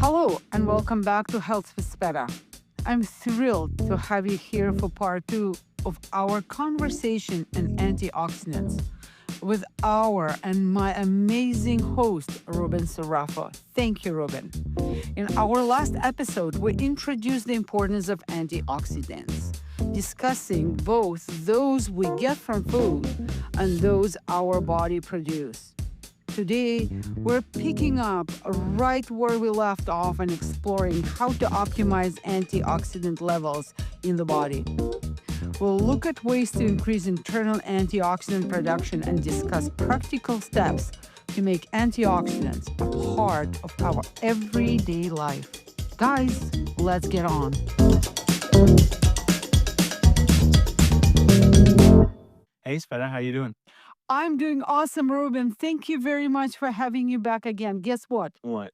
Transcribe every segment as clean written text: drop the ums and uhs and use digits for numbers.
Hello, and welcome back to Health with Sveta. I'm thrilled to have you here for part two of our conversation on antioxidants with our and my amazing host, Reuben Sarrafo. Thank you, Reuben. In our last episode, we introduced the importance of antioxidants, discussing both those we get from food and those our body produce. Today, we're picking up right where we left off and exploring how to optimize antioxidant levels in the body. We'll look at ways to increase internal antioxidant production and discuss practical steps to make antioxidants a part of our everyday life. Guys, let's get on. Hey, Sveta, how you doing? I'm doing awesome, Reuben. Thank you very much for having you back again. Guess what? What?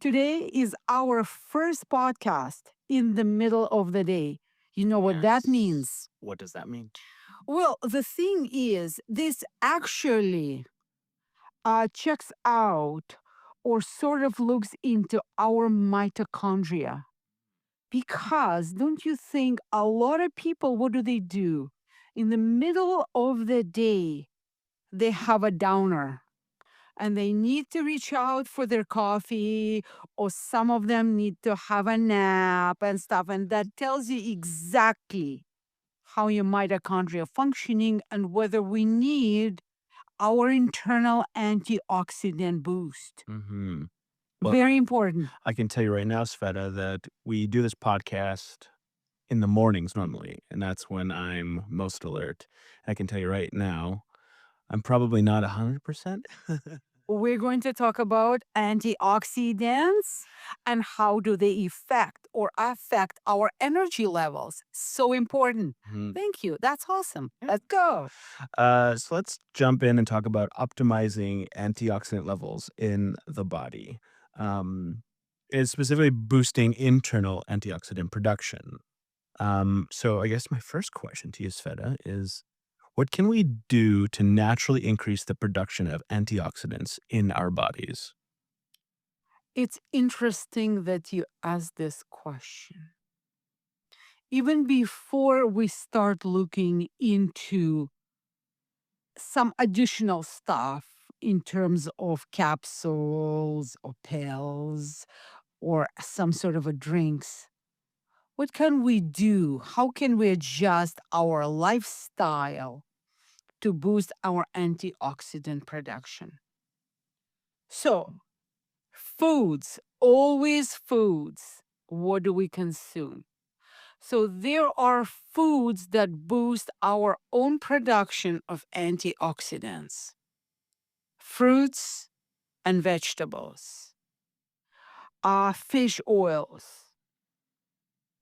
Today is our first podcast in the middle of the day. You know what that means? What does that mean? Well, the thing is, this actually checks out or sort of looks into our mitochondria. Because don't you think a lot of people, what do? In the middle of the day, they have a downer and they need to reach out for their coffee, or some of them need to have a nap and stuff. And that tells you exactly how your mitochondria are functioning and whether we need our internal antioxidant boost. Mm-hmm. Very important. I can tell you right now, Sveta, that we do this podcast in the mornings normally, and that's when I'm most alert. I can tell you right now, I'm probably not 100%. We're going to talk about antioxidants and how do they affect our energy levels. So important. Thank you. That's awesome. Yeah. Let's go. So let's jump in and talk about optimizing antioxidant levels in the body. It's specifically boosting internal antioxidant production. So I guess my first question to you, Sveta, is what can we do to naturally increase the production of antioxidants in our bodies? It's interesting that you asked this question. Even before we start looking into some additional stuff in terms of capsules or pills or some sort of a drinks, what can we do? How can we adjust our lifestyle to boost our antioxidant production? So, foods, always foods. What do we consume? So, there are foods that boost our own production of antioxidants, fruits and vegetables, fish oils.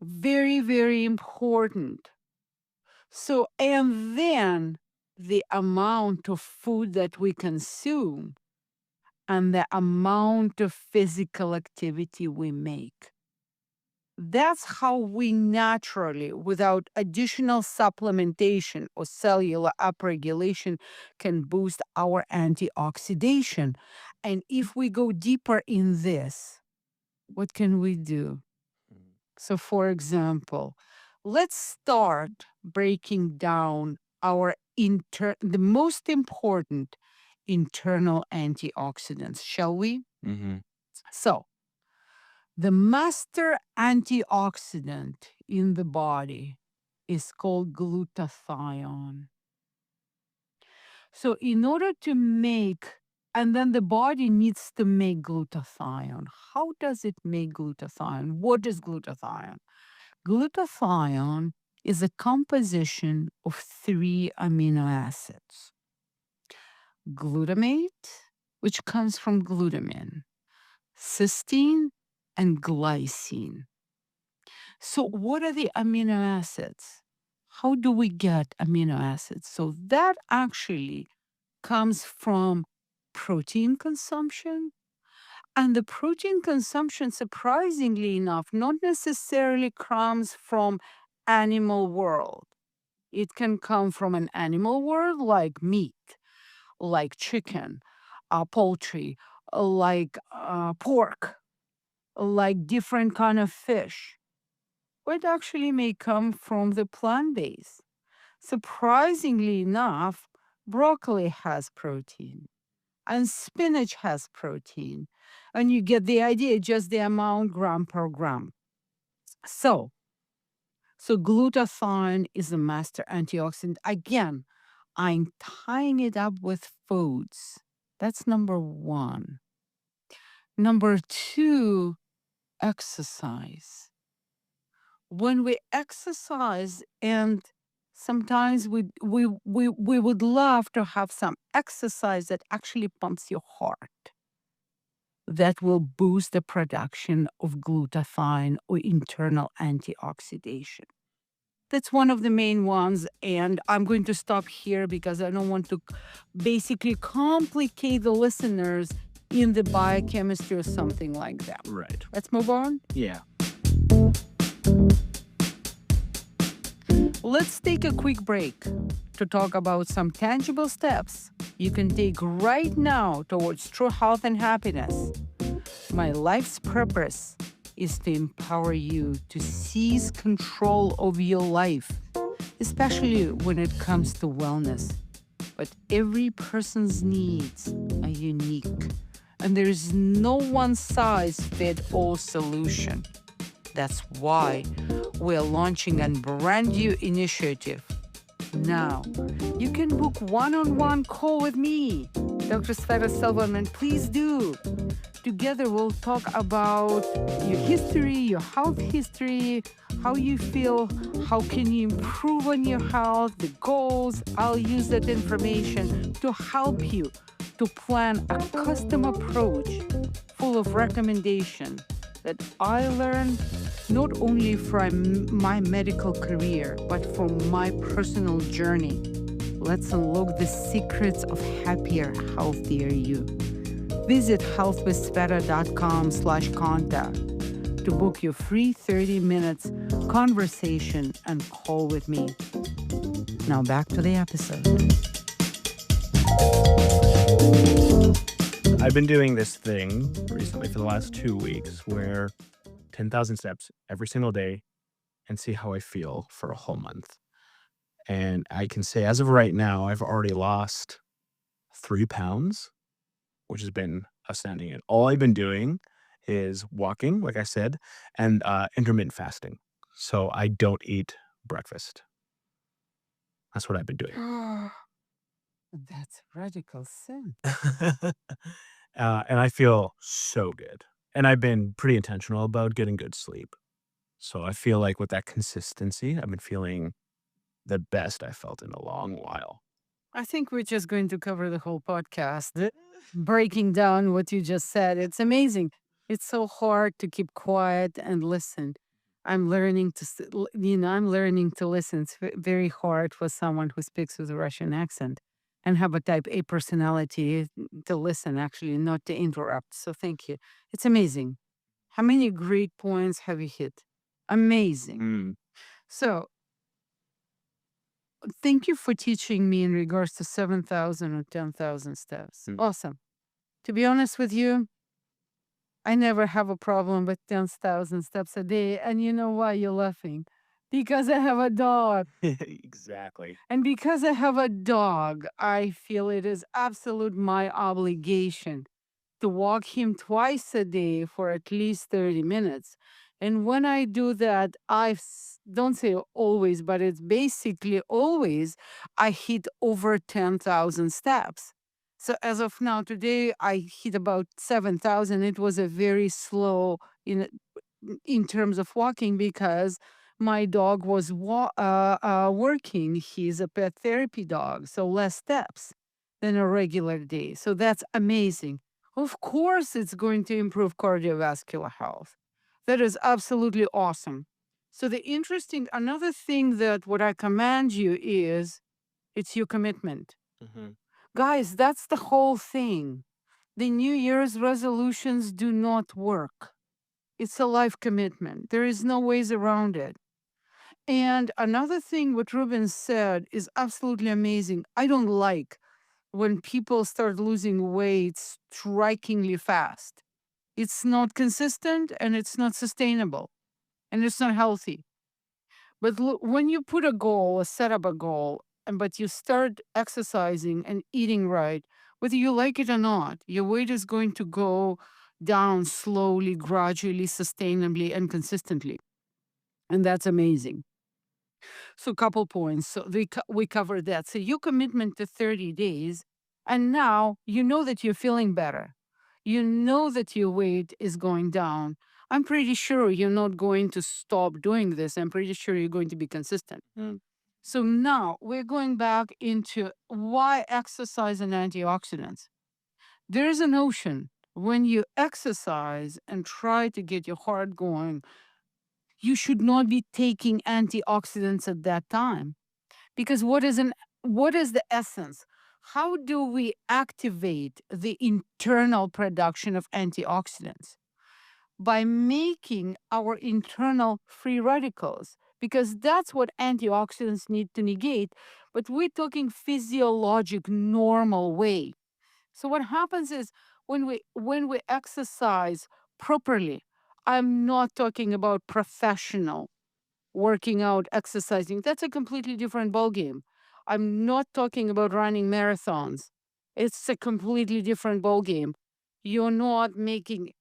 Very, very important. So, and then the amount of food that we consume and the amount of physical activity we make. That's how we naturally, without additional supplementation or cellular upregulation, can boost our antioxidation. And if we go deeper in this, what can we do? So, for example, let's start breaking down the most important internal antioxidants, shall we? Mm-hmm. So, the master antioxidant in the body is called glutathione. So, in order to make, and then the body needs to make glutathione. How does it make glutathione? What is glutathione? Glutathione is a composition of 3 amino acids: glutamate, which comes from glutamine, cysteine, and glycine. So, what are the amino acids? How do we get amino acids? So, that actually comes from protein consumption. And the protein consumption, surprisingly enough, not necessarily comes from animal world. It can come from an animal world like meat, like chicken, poultry, like pork. like different kind of fish, but actually may come from the plant base. Surprisingly enough, broccoli has protein and spinach has protein. And you get the idea, just the amount gram per gram. So, so glutathione is a master antioxidant. Again, I'm tying it up with foods. That's number one. Number two, exercise. When we exercise, and sometimes we would love to have some exercise that actually pumps your heart, that will boost the production of glutathione or internal antioxidation. That's one of the main ones. And I'm going to stop here because I don't want to basically complicate the listeners in the biochemistry or something like that. Right. Let's move on. Yeah. Let's take a quick break to talk about some tangible steps you can take right now towards true health and happiness. My life's purpose is to empower you to seize control of your life, especially when it comes to wellness. But every person's needs are unique, and there is no one-size-fits-all solution. That's why we're launching a brand new initiative. Now, you can book one-on-one call with me, Dr. Sveta Silverman. Please do. Together, we'll talk about your history, your health history, how you feel, how can you improve on your health, the goals. I'll use that information to help you to plan a custom approach full of recommendations that I learned not only from my medical career, but from my personal journey. Let's unlock the secrets of happier, healthier you. Visit healthwithsveta.com/contact to book your free 30 minutes conversation and call with me. Now back to the episode. I've been doing this thing recently for the last 2 weeks where 10,000 steps every single day and see how I feel for a whole month. And I can say as of right now, I've already lost 3 pounds, which has been astounding. And all I've been doing is walking, like I said, and intermittent fasting. So I don't eat breakfast. That's what I've been doing. That's radical sin. And I feel so good. And I've been pretty intentional about getting good sleep. So I feel like with that consistency, I've been feeling the best I felt in a long while. I think we're just going to cover the whole podcast, breaking down what you just said. It's amazing. It's so hard to keep quiet and listen. I'm learning to, I'm learning to listen. It's very hard for someone who speaks with a Russian accent and have a type A personality to listen, actually, not to interrupt. So thank you. It's amazing. How many great points have you hit? Amazing. So thank you for teaching me in regards to 7,000 or 10,000 steps. Awesome. To be honest with you, I never have a problem with 10,000 steps a day. And you know why you're laughing? Because I have a dog. Exactly. And because I have a dog, I feel it is absolute my obligation to walk him twice a day for at least 30 minutes. And when I do that, don't say always, but it's basically always, I hit over 10,000 steps. So as of now, today, I hit about 7,000. It was a very slow in terms of walking because my dog was working. He's a pet therapy dog, so less steps than a regular day. So that's amazing. Of course, it's going to improve cardiovascular health. That is absolutely awesome. So another thing that what I command you is, it's your commitment. Guys, that's the whole thing. The New Year's resolutions do not work. It's a life commitment. There is no ways around it. And another thing what Reuben said is absolutely amazing. I don't like when people start losing weight strikingly fast. It's not consistent and it's not sustainable and it's not healthy. But when you put a goal, set up a goal, and but you start exercising and eating right, whether you like it or not, your weight is going to go down slowly, gradually, sustainably, and consistently. And that's amazing. So, couple points. So we covered that. So your commitment to 30 days, and now you know that you're feeling better. You know that your weight is going down. I'm pretty sure you're not going to stop doing this. I'm pretty sure you're going to be consistent. So now we're going back into why exercise and antioxidants. There is a notion when you exercise and try to get your heart going, you should not be taking antioxidants at that time, because what is the essence? How do we activate the internal production of antioxidants? By making our internal free radicals, because that's what antioxidants need to negate. But we're talking physiologic normal way. So what happens is when we exercise properly, I'm not talking about professional working out, exercising. That's a completely different ballgame. I'm not talking about running marathons. It's a completely different ballgame. You're not making,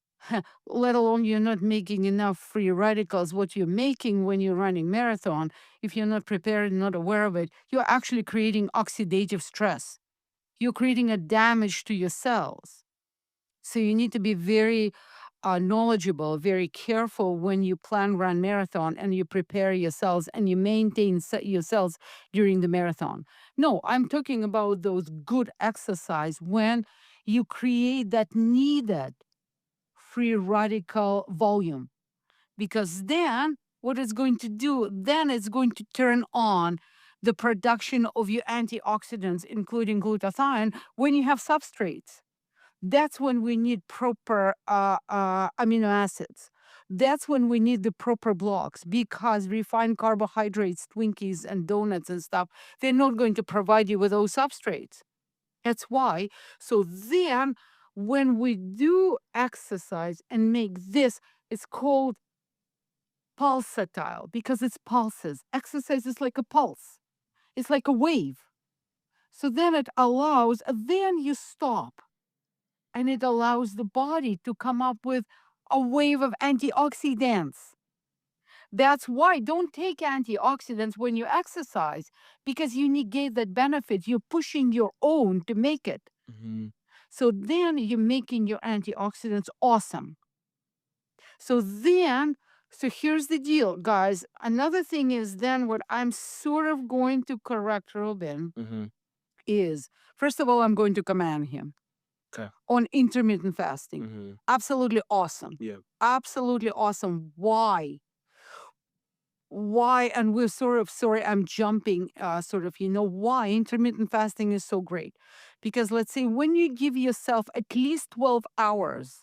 let alone you're not making enough free radicals. What you're making when you're running marathon, if you're not prepared and not aware of it, you're actually creating oxidative stress. You're creating a damage to your cells. So you need to be very knowledgeable, very careful when you plan run marathon and you prepare your cells and you maintain your cells during the marathon. No, I'm talking about those good exercise when you create that needed free radical volume, because then what it's going to do, then it's going to turn on the production of your antioxidants, including glutathione, when you have substrates. That's when we need proper amino acids. That's when we need the proper blocks, because refined carbohydrates, Twinkies, and donuts and stuff, they're not going to provide you with those substrates. That's why. So then, when we do exercise and make this, it's called pulsatile because it's pulses. Exercise is like a pulse, it's like a wave. So then it allows, then you stop and it allows the body to come up with a wave of antioxidants. That's why don't take antioxidants when you exercise, because you negate that benefit. You're pushing your own to make it. So then you're making your antioxidants awesome. So then, so here's the deal, guys. Another thing is then what I'm sort of going to correct Reuben is, first of all, I'm going to command him on intermittent fasting. Absolutely awesome. Yeah. Absolutely awesome. Why? Why? And we're sort of, sorry, I'm jumping, why intermittent fasting is so great. Because let's say when you give yourself at least 12 hours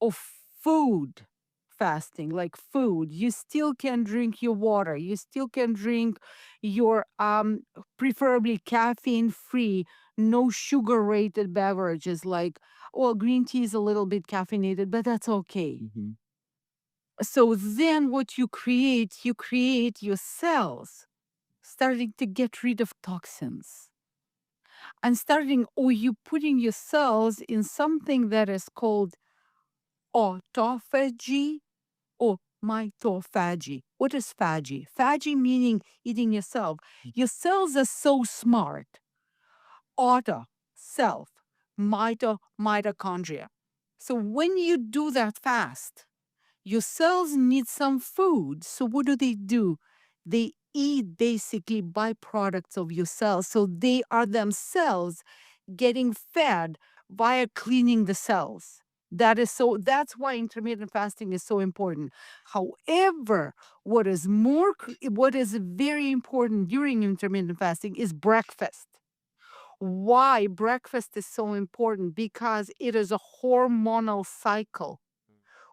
of food fasting, like food, you still can drink your water, you still can drink your preferably caffeine free, no sugar rated beverages, like, well, green tea is a little bit caffeinated, but that's okay. So then what you create your cells starting to get rid of toxins, and starting, or you putting your cells in something that is called autophagy or mitophagy. What is phagy? Phagy meaning eating yourself. Your cells are so smart. Auto, self, mitochondria. So when you do that fast, your cells need some food. So what do? They eat basically byproducts of your cells. So they are themselves getting fed via cleaning the cells. That's why intermittent fasting is so important. However, what is very important during intermittent fasting is breakfast. Why breakfast is so important? Because it is a hormonal cycle.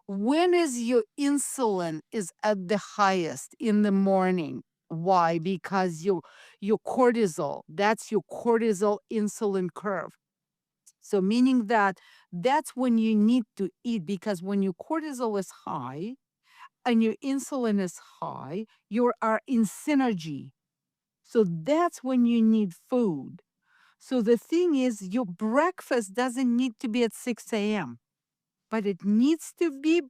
When is your insulin is at the highest? In the morning. Why? Because your cortisol, that's your cortisol insulin curve. So meaning that that's when you need to eat, because when your cortisol is high and your insulin is high, you are in synergy. So that's when you need food. So the thing is, your breakfast doesn't need to be at 6 a.m., but it needs to be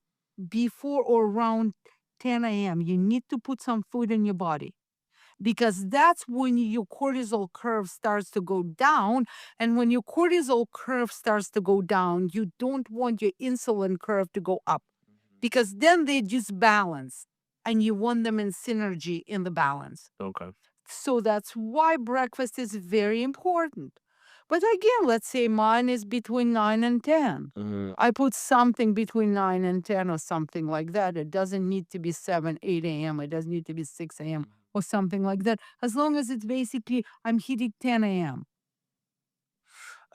before or around 10 a.m. You need to put some food in your body, because that's when your cortisol curve starts to go down. And when your cortisol curve starts to go down, you don't want your insulin curve to go up, because then they just balance and you want them in synergy in the balance. Okay. So that's why breakfast is very important. But again, let's say mine is between 9 and 10. I put something between 9 and 10 or something like that. It doesn't need to be 7, 8 a.m. It doesn't need to be 6 a.m. or something like that. As long as it's basically, I'm hitting 10 a.m.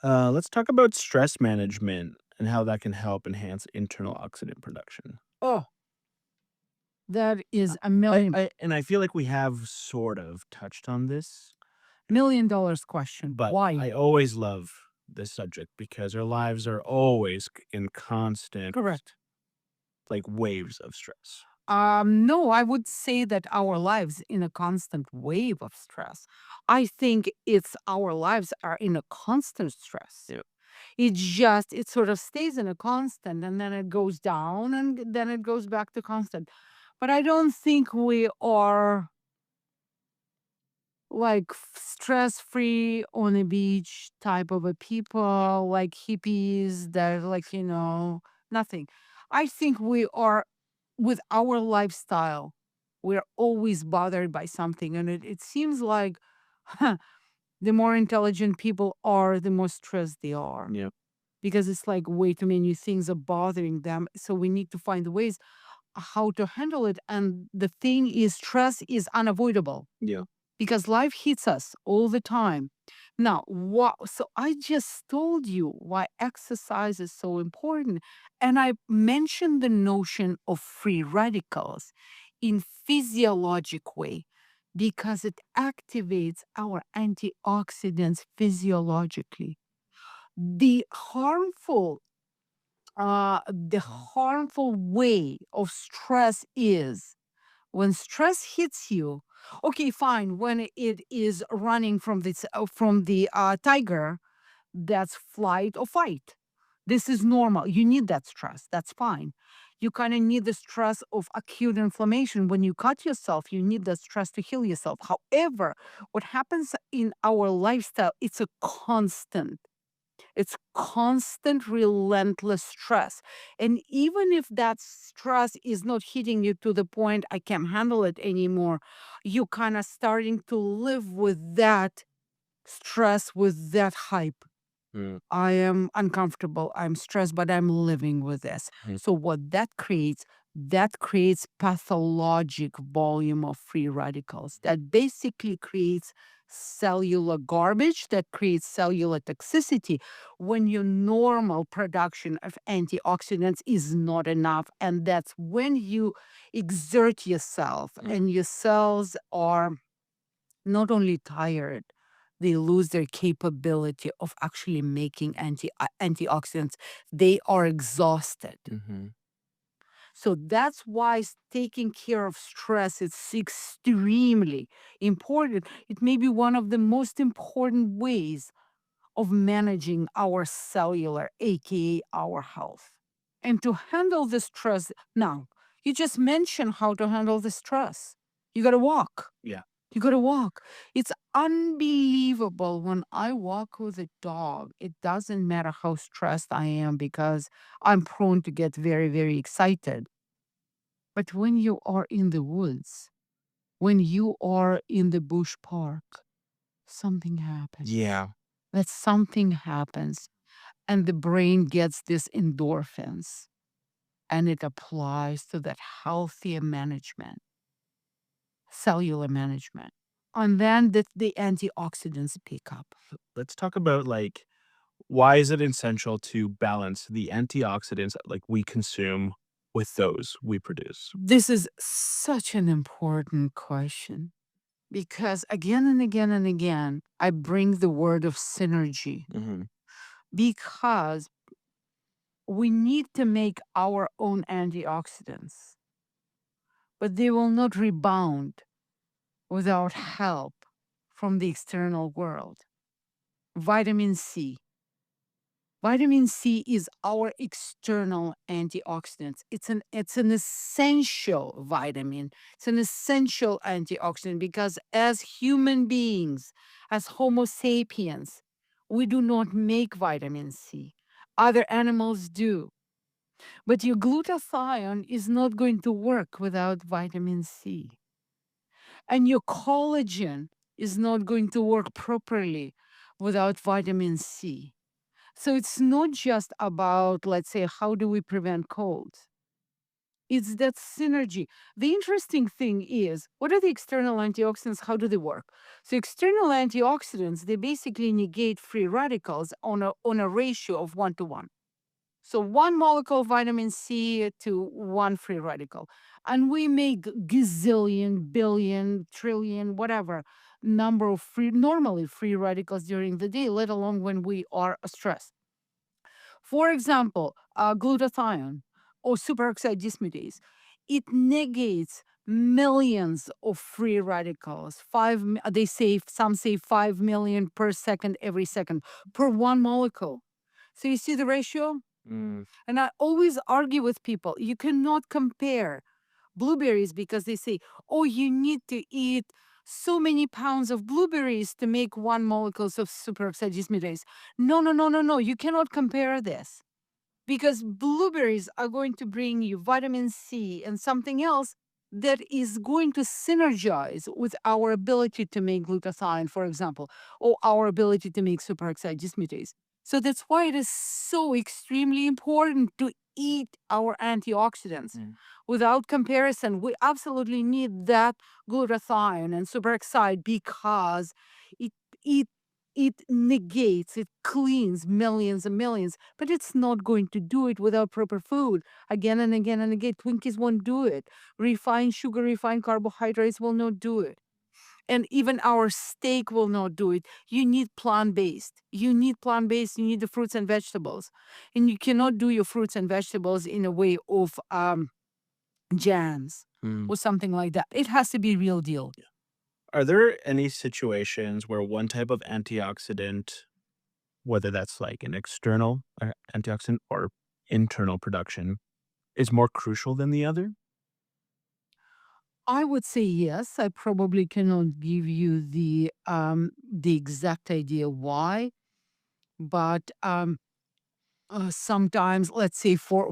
Let's talk about stress management and how that can help enhance internal oxidant production. Oh, that is a million, And I feel like we have sort of touched on this, $1 million question. but Why? I always love this subject because our lives are always in constant, Correct. like, waves of stress. No, I would say that our lives in a constant wave of stress. I think it's our lives are in a constant stress. Yeah. It sort of stays in a constant, and then it goes down and then it goes back to constant. But I don't think we are like stress free on a beach type of a people, like hippies that like, nothing. I think we are, with our lifestyle, we're always bothered by something. And it seems like the more intelligent people are, the more stressed they are. Yeah. Because it's like way too many things are bothering them. So we need to find ways how to handle it. And the thing is, stress is unavoidable Yeah. because life hits us all the time. Now, what? So I just told you why exercise is so important, and I mentioned the notion of free radicals in physiologic way because it activates our antioxidants physiologically. The harmful way of stress is when stress hits you. Okay, fine, when it is running from the tiger, that's flight or fight. This is normal. You need that stress. That's fine. You kind of need the stress of acute inflammation. When you cut yourself, you need that stress to heal yourself. However, what happens in our lifestyle, it's constant, relentless stress. And even if that stress is not hitting you to the point I can't handle it anymore, you kind of starting to live with that stress, with that hype. Mm. I am uncomfortable, I'm stressed, but I'm living with this. Mhm. So what that creates pathologic volume of free radicals. That basically creates cellular garbage, that creates cellular toxicity when your normal production of antioxidants is not enough. And that's when you exert yourself and your cells are not only tired, they lose their capability of actually making antioxidants. They are exhausted. Mhm. So that's why taking care of stress is extremely important. It may be one of the most important ways of managing our cellular, aka our health. And to handle the stress, now, you just mentioned how to handle the stress. You got to walk. Yeah. You gotta walk. It's unbelievable when I walk with a dog. It doesn't matter how stressed I am because I'm prone to get very, very excited. But when you are in the woods, when you are in the bush park, something happens. Yeah. That something happens, and the brain gets these endorphins, and it applies to that healthier management, cellular management. And then the antioxidants pick up. Let's talk about, like, why is it essential to balance the antioxidants, like, we consume with those we produce? This is such an important question because again and again and again, I bring the word of synergy Mhm. because we need to make our own antioxidants, but they will not rebound without help from the external world. Vitamin C. Vitamin C is our external antioxidant. It's an essential vitamin. It's an essential antioxidant because as human beings, as Homo sapiens, we do not make vitamin C. Other animals do. But your glutathione is not going to work without vitamin C. And your collagen is not going to work properly without vitamin C. So it's not just about, let's say, how do we prevent colds? It's that synergy. The interesting thing is, what are the external antioxidants? How do they work? So external antioxidants, they basically negate free radicals on a ratio of 1 to 1. So one molecule of vitamin C to one free radical. And we make gazillion, billion, trillion, whatever number of normally free radicals during the day, let alone when we are stressed. For example, glutathione or superoxide dismutase, it negates millions of free radicals. They say, some say 5 million per second, every second, per one molecule. So you see the ratio? And I always argue with people, you cannot compare blueberries because they say, oh, you need to eat so many pounds of blueberries to make one molecules of superoxide dismutase. No, no, no, no, no. You cannot compare this because blueberries are going to bring you vitamin C and something else that is going to synergize with our ability to make glutathione, for example, or our ability to make superoxide dismutase. So that's why it is so extremely important to eat our antioxidants. Without comparison, we absolutely need that glutathione and superoxide because it it it negates, it cleans millions and millions, but it's not going to do it without proper food. Again and again and again, Twinkies won't do it. Refined sugar, refined carbohydrates will not do it. And even our steak will not do it. You need plant-based. You need plant-based, you need the fruits and vegetables. And you cannot do your fruits and vegetables in a way of jams or something like that. It has to be real deal. Are there any situations where one type of antioxidant, whether that's like an external antioxidant or internal production, is more crucial than the other? I would say yes. I probably cannot give you the exact idea why, but sometimes, let's say for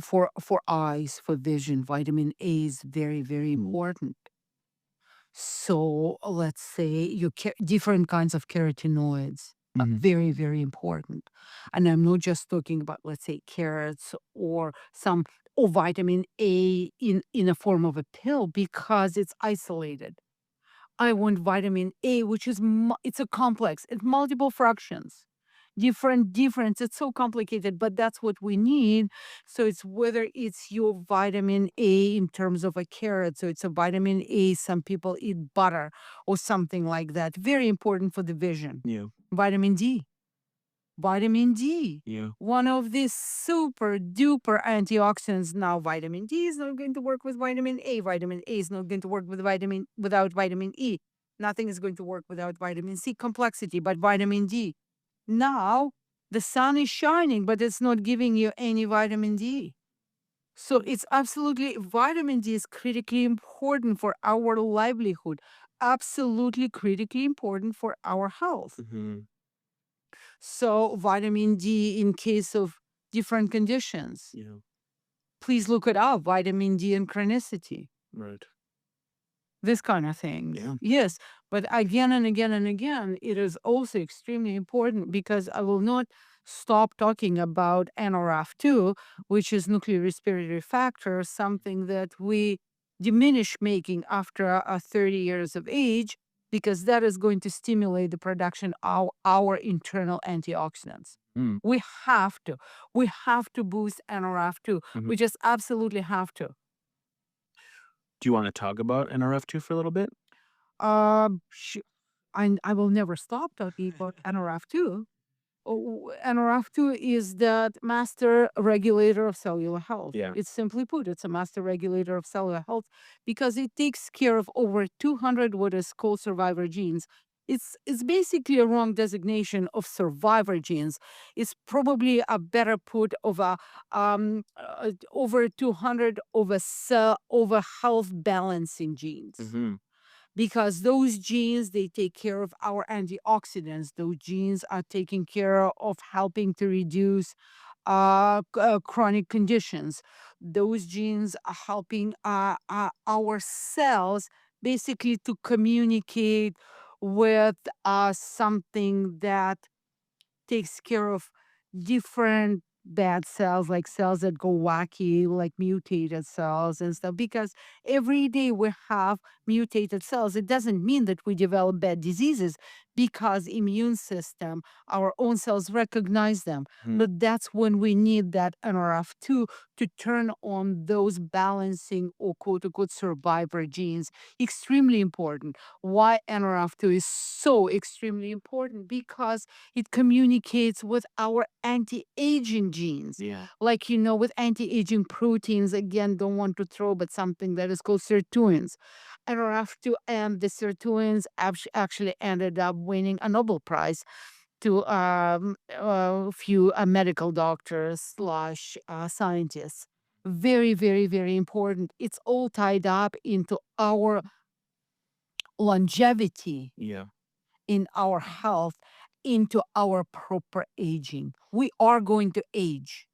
eyes, for vision, vitamin A is very very important. So let's say different kinds of carotenoids are very very important, and I'm not just talking about, let's say, carrots or some or vitamin A in a form of a pill because it's isolated. I want vitamin A, which is it's a complex. It's multiple fractions, different. It's so complicated, but that's what we need. So it's whether it's your vitamin A in terms of a carrot. So it's a vitamin A. Some people eat butter or something like that. Very important for the vision. Yeah. Vitamin D. Vitamin D. Yeah. One of these super duper antioxidants. Now, vitamin D is not going to work with vitamin A. Vitamin A is not going to work without vitamin E. Nothing is going to work without vitamin C complexity, but vitamin D. Now, the sun is shining, but it's not giving you any vitamin D. So it's absolutely, vitamin D is critically important for our livelihood, absolutely critically important for our health. So vitamin D in case of different conditions. Yeah. Please look it up, vitamin D and chronicity. Right. This kind of thing. Yeah. Yes. But again and again and again, it is also extremely important because I will not stop talking about NRF2, which is nuclear respiratory factor, something that we diminish making after 30 years of age, because that is going to stimulate the production of our internal antioxidants. We have to. We have to boost NRF2. We just absolutely have to. Do you want to talk about NRF2 for a little bit? I will never stop talking about NRF2. NRF2 is that master regulator of cellular health. Yeah. It's simply put, it's a master regulator of cellular health because it takes care of over 200 what is called survivor genes. It's basically a wrong designation of survivor genes. It's probably a better put of a over 200 of a cell over health balancing genes Mm-hmm. because those genes, they take care of our antioxidants. Those genes are taking care of helping to reduce chronic conditions. Those genes are helping our cells basically to communicate with something that takes care of different bad cells, like cells that go wacky, like mutated cells and stuff. Because every day we have mutated cells, it doesn't mean that we develop bad diseases because immune system, our own cells recognize them. Mhm. But that's when we need that NRF2 to turn on those balancing or quote unquote survivor genes. Extremely important. Why NRF2 is so extremely important? Because it communicates with our anti-aging genes. Yeah. Like, with anti-aging proteins, again, don't want to throw, but something that is called sirtuins. NRF2 and the sirtuins actually ended up winning a Nobel Prize to a few medical doctors slash scientists. Very, very, very important. It's all tied up into our longevity Yeah. in our health, into our proper aging. We are going to age,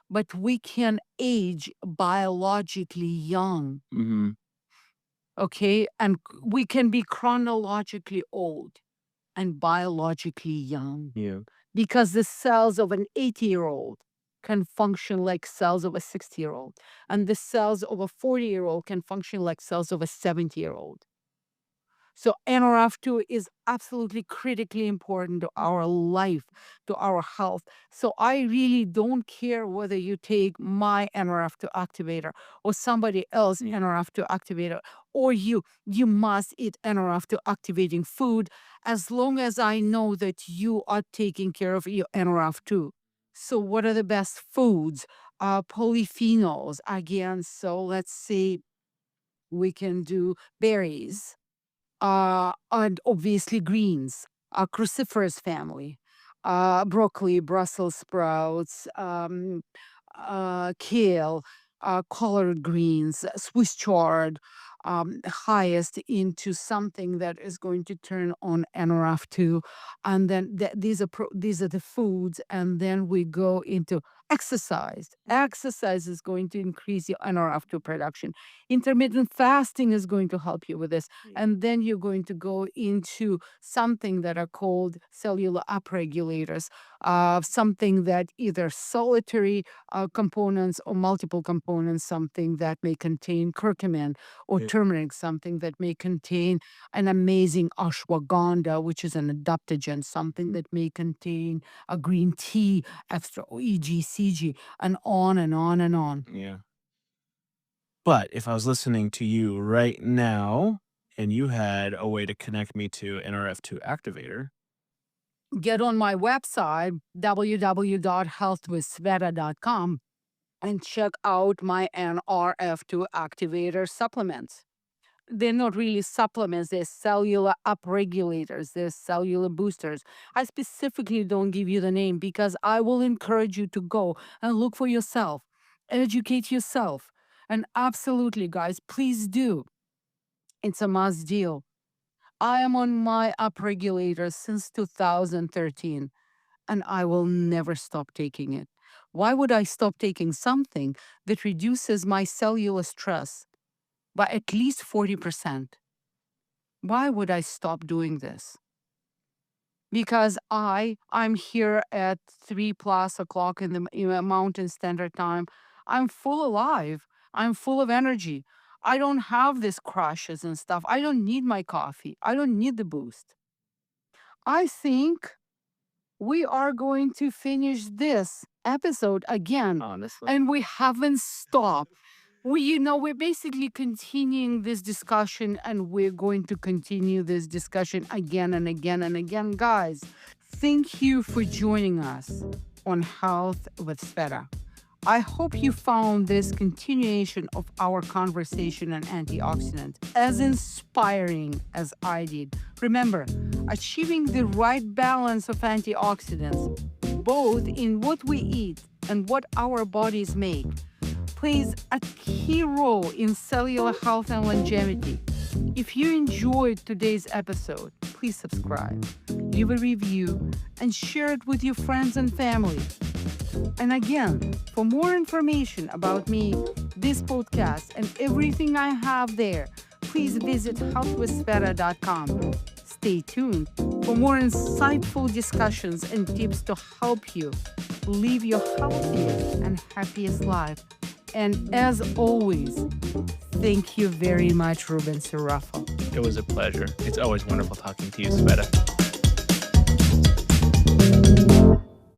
but we can age biologically young, Mm-hmm. okay? And we can be chronologically old and biologically young Yeah. because the cells of an 80-year-old can function like cells of a 60-year-old, and the cells of a 40-year-old can function like cells of a 70-year-old. So NRF2 is absolutely critically important to our life, to our health. So I really don't care whether you take my NRF2 activator or somebody else Yeah. NRF2 activator, or you must eat NRF2 activating food as long as I know that you are taking care of your NRF2. So what are the best foods? Polyphenols again. So let's say we can do berries, and obviously greens, a cruciferous family, broccoli, Brussels sprouts, kale, collard greens, Swiss chard, highest into something that is going to turn on NRF2. And then these are the foods. And then we go into exercise. Exercise is going to increase your NRF2 production. Intermittent fasting is going to help you with this. And then you're going to go into something that are called cellular upregulators, something that either solitary components or multiple components, something that may contain curcumin or Yeah. turmeric, something that may contain an amazing ashwagandha, which is an adaptogen, something that may contain a green tea, extra EGCG, and on and on and on. Yeah. But if I was listening to you right now and you had a way to connect me to NRF2 activator, Get on my website, www.healthwithsveta.com, and check out my NRF2 activator supplements. They're not really supplements, they're cellular upregulators, they're cellular boosters. I specifically don't give you the name because I will encourage you to go and look for yourself, educate yourself. And absolutely, guys, please do. It's a must deal. I am on my upregulator since 2013, and I will never stop taking it. Why would I stop taking something that reduces my cellular stress by at least 40%? Why would I stop doing this? Because I'm here at 3+ o'clock in the Mountain Standard Time. I'm full alive. I'm full of energy. I don't have these crashes and stuff. I don't need my coffee. I don't need the boost. I think we are going to finish this episode again, honestly, and we haven't stopped. We're basically continuing this discussion, and we're going to continue this discussion again and again and again. Guys, Thank you for joining us on Health with Sveta. I hope you found this continuation of our conversation on antioxidants as inspiring as I did. Remember, achieving the right balance of antioxidants, both in what we eat and what our bodies make, plays a key role in cellular health and longevity. If you enjoyed today's episode, please subscribe, leave a review, and share it with your friends and family. And again, for more information about me, this podcast, and everything I have there, please visit healthwithsveta.com. Stay tuned for more insightful discussions and tips to help you live your healthiest and happiest life. And as always, thank you very much, Reuben Sarrafo. It was a pleasure. It's always wonderful talking to you, Sveta.